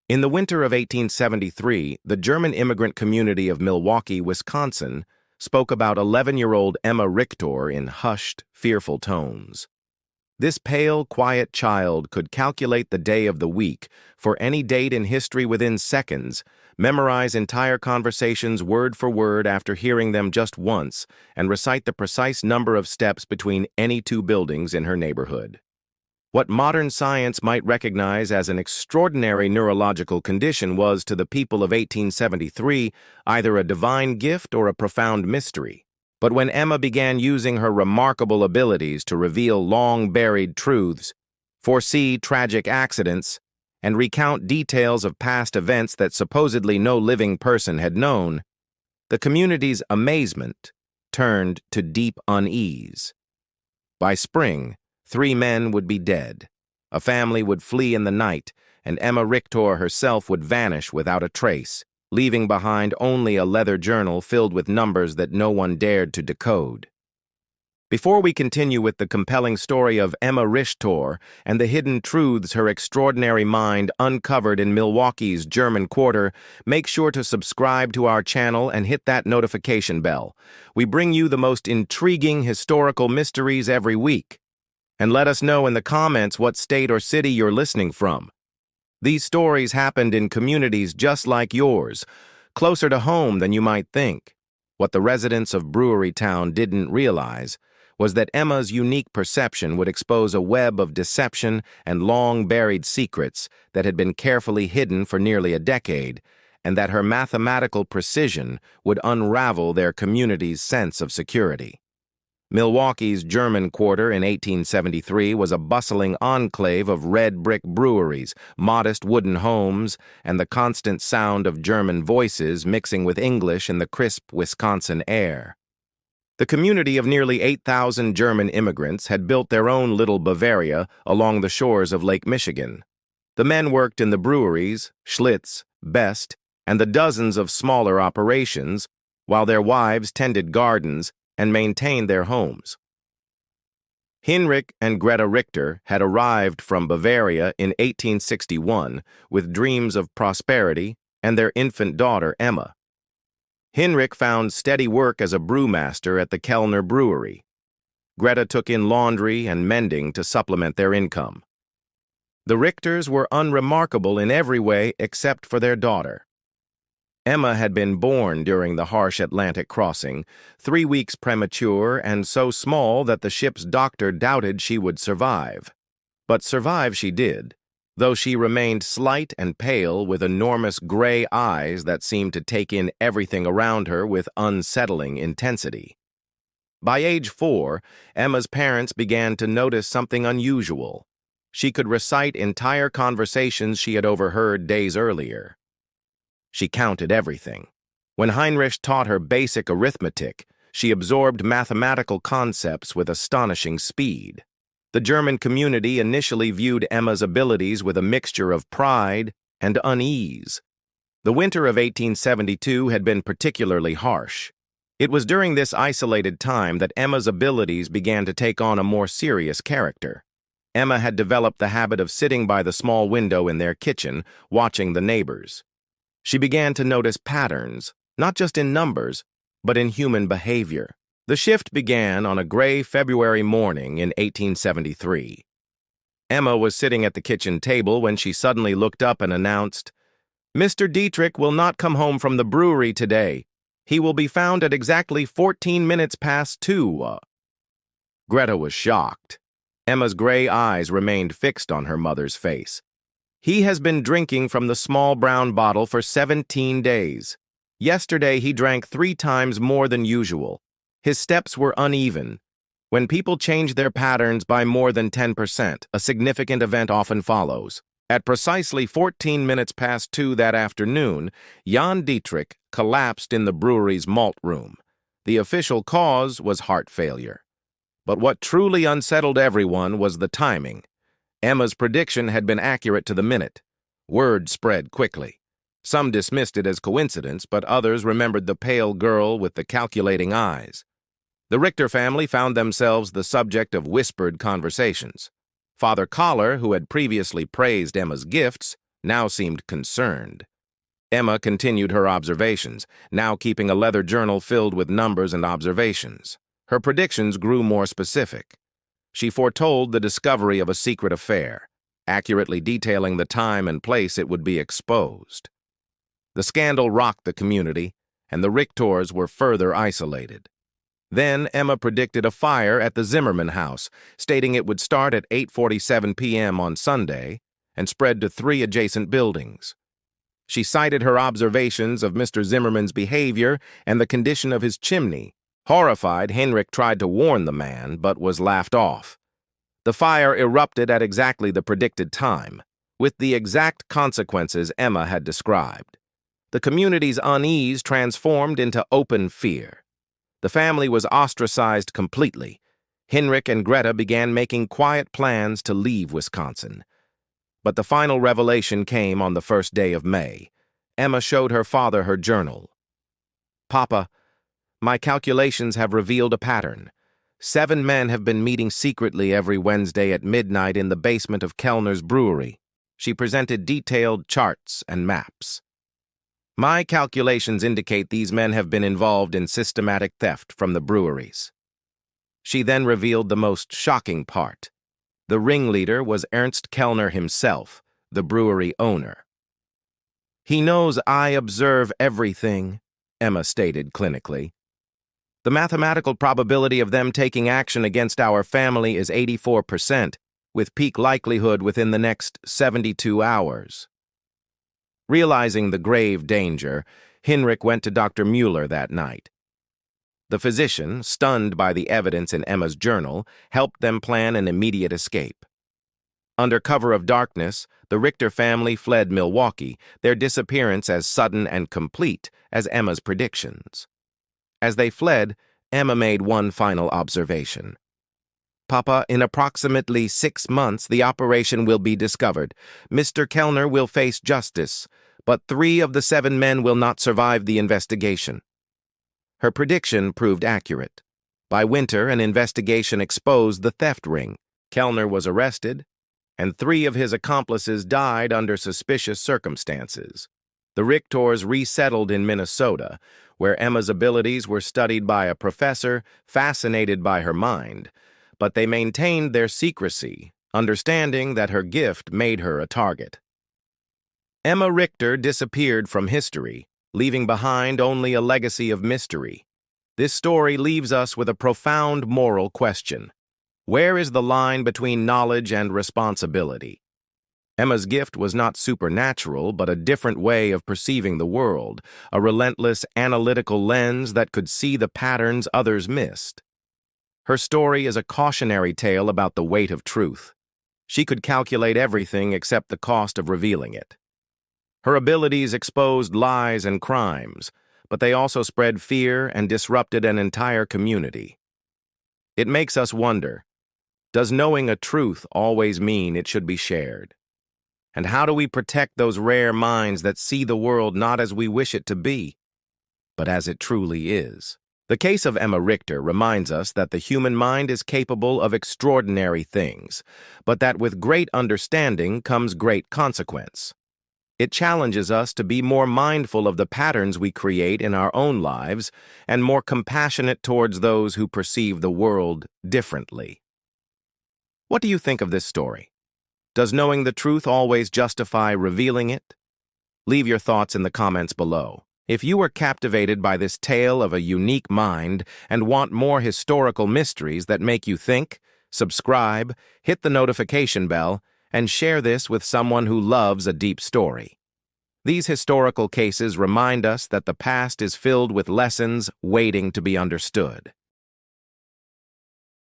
In the winter of 1873, the German immigrant community of Milwaukee, Wisconsin, spoke about 11-year-old Emma Richter in hushed, fearful tones. This pale, quiet child could calculate the day of the week for any date in history within seconds, memorize entire conversations word for word after hearing them just once, and recite the precise number of steps between any two buildings in her neighborhood. What modern science might recognize as an extraordinary neurological condition was, to the people of 1873, either a divine gift or a profound mystery. But when Emma began using her remarkable abilities to reveal long-buried truths, foresee tragic accidents, and recount details of past events that supposedly no living person had known, the community's amazement turned to deep unease. By spring, 3 men would be dead. A family would flee in the night, and Emma Richter herself would vanish without a trace, leaving behind only a leather journal filled with numbers that no one dared to decode. Before we continue with the compelling story of Emma Richter and the hidden truths her extraordinary mind uncovered in Milwaukee's German quarter, make sure to subscribe to our channel and hit that notification bell. We bring you the most intriguing historical mysteries every week. And let us know in the comments what state or city you're listening from. These stories happened in communities just like yours, closer to home than you might think. What the residents of Brewery Town didn't realize was that Emma's unique perception would expose a web of deception and long-buried secrets that had been carefully hidden for nearly a decade, and that her mathematical precision would unravel their community's sense of security. Milwaukee's German quarter in 1873 was a bustling enclave of red brick breweries, modest wooden homes, and the constant sound of German voices mixing with English in the crisp Wisconsin air. The community of nearly 8,000 German immigrants had built their own little Bavaria along the shores of Lake Michigan. The men worked in the breweries, Schlitz, Best, and the dozens of smaller operations, while their wives tended gardens and maintained their homes. Heinrich and Greta Richter had arrived from Bavaria in 1861 with dreams of prosperity and their infant daughter, Emma. Heinrich found steady work as a brewmaster at the Kellner Brewery. Greta took in laundry and mending to supplement their income. The Richters were unremarkable in every way except for their daughter. Emma had been born during the harsh Atlantic crossing, 3 weeks premature and so small that the ship's doctor doubted she would survive. But survive she did, though she remained slight and pale with enormous gray eyes that seemed to take in everything around her with unsettling intensity. By age 4, Emma's parents began to notice something unusual. She could recite entire conversations she had overheard days earlier. She counted everything. When Heinrich taught her basic arithmetic, she absorbed mathematical concepts with astonishing speed. The German community initially viewed Emma's abilities with a mixture of pride and unease. The winter of 1872 had been particularly harsh. It was during this isolated time that Emma's abilities began to take on a more serious character. Emma had developed the habit of sitting by the small window in their kitchen, watching the neighbors. She began to notice patterns, not just in numbers, but in human behavior. The shift began on a gray February morning in 1873. Emma was sitting at the kitchen table when she suddenly looked up and announced, "Mr. Dietrich will not come home from the brewery today. He will be found at exactly 14 minutes past 2. Greta was shocked. Emma's gray eyes remained fixed on her mother's face. "He has been drinking from the small brown bottle for 17 days. Yesterday he drank 3 times more than usual. His steps were uneven. When people change their patterns by more than 10%, a significant event often follows. At precisely 14 minutes past 2 that afternoon, Jan Dietrich collapsed in the brewery's malt room. The official cause was heart failure. But what truly unsettled everyone was the timing. Emma's prediction had been accurate to the minute. Word spread quickly. Some dismissed it as coincidence, but others remembered the pale girl with the calculating eyes. The Richter family found themselves the subject of whispered conversations. Father Collar, who had previously praised Emma's gifts, now seemed concerned. Emma continued her observations, now keeping a leather journal filled with numbers and observations. Her predictions grew more specific. She foretold the discovery of a secret affair, accurately detailing the time and place it would be exposed. The scandal rocked the community, and the Richtors were further isolated. Then Emma predicted a fire at the Zimmerman house, stating it would start at 8:47 p.m. on Sunday and spread to 3 adjacent buildings. She cited her observations of Mr. Zimmerman's behavior and the condition of his chimney. Horrified, Henrik tried to warn the man, but was laughed off. The fire erupted at exactly the predicted time, with the exact consequences Emma had described. The community's unease transformed into open fear. The family was ostracized completely. Henrik and Greta began making quiet plans to leave Wisconsin. But the final revelation came on the first day of May. Emma showed her father her journal. "Papa, my calculations have revealed a pattern. 7 men have been meeting secretly every Wednesday at midnight in the basement of Kellner's Brewery." She presented detailed charts and maps. "My calculations indicate these men have been involved in systematic theft from the breweries." She then revealed the most shocking part. The ringleader was Ernst Kellner himself, the brewery owner. "He knows I observe everything," Emma stated clinically. "The mathematical probability of them taking action against our family is 84%, with peak likelihood within the next 72 hours. Realizing the grave danger, Henrik went to Dr. Mueller that night. The physician, stunned by the evidence in Emma's journal, helped them plan an immediate escape. Under cover of darkness, the Richter family fled Milwaukee, their disappearance as sudden and complete as Emma's predictions. As they fled, Emma made one final observation. "Papa, in approximately 6 months, the operation will be discovered. Mr. Kellner will face justice, but 3 of the 7 men will not survive the investigation." Her prediction proved accurate. By winter, an investigation exposed the theft ring. Kellner was arrested, and 3 of his accomplices died under suspicious circumstances. The Richtors resettled in Minnesota, where Emma's abilities were studied by a professor fascinated by her mind, but they maintained their secrecy, understanding that her gift made her a target. Emma Richter disappeared from history, leaving behind only a legacy of mystery. This story leaves us with a profound moral question. Where is the line between knowledge and responsibility? Emma's gift was not supernatural, but a different way of perceiving the world, a relentless analytical lens that could see the patterns others missed. Her story is a cautionary tale about the weight of truth. She could calculate everything except the cost of revealing it. Her abilities exposed lies and crimes, but they also spread fear and disrupted an entire community. It makes us wonder, does knowing a truth always mean it should be shared? And how do we protect those rare minds that see the world not as we wish it to be, but as it truly is? The case of Emma Richter reminds us that the human mind is capable of extraordinary things, but that with great understanding comes great consequence. It challenges us to be more mindful of the patterns we create in our own lives and more compassionate towards those who perceive the world differently. What do you think of this story? Does knowing the truth always justify revealing it? Leave your thoughts in the comments below. If you were captivated by this tale of a unique mind and want more historical mysteries that make you think, subscribe, hit the notification bell, and share this with someone who loves a deep story. These historical cases remind us that the past is filled with lessons waiting to be understood.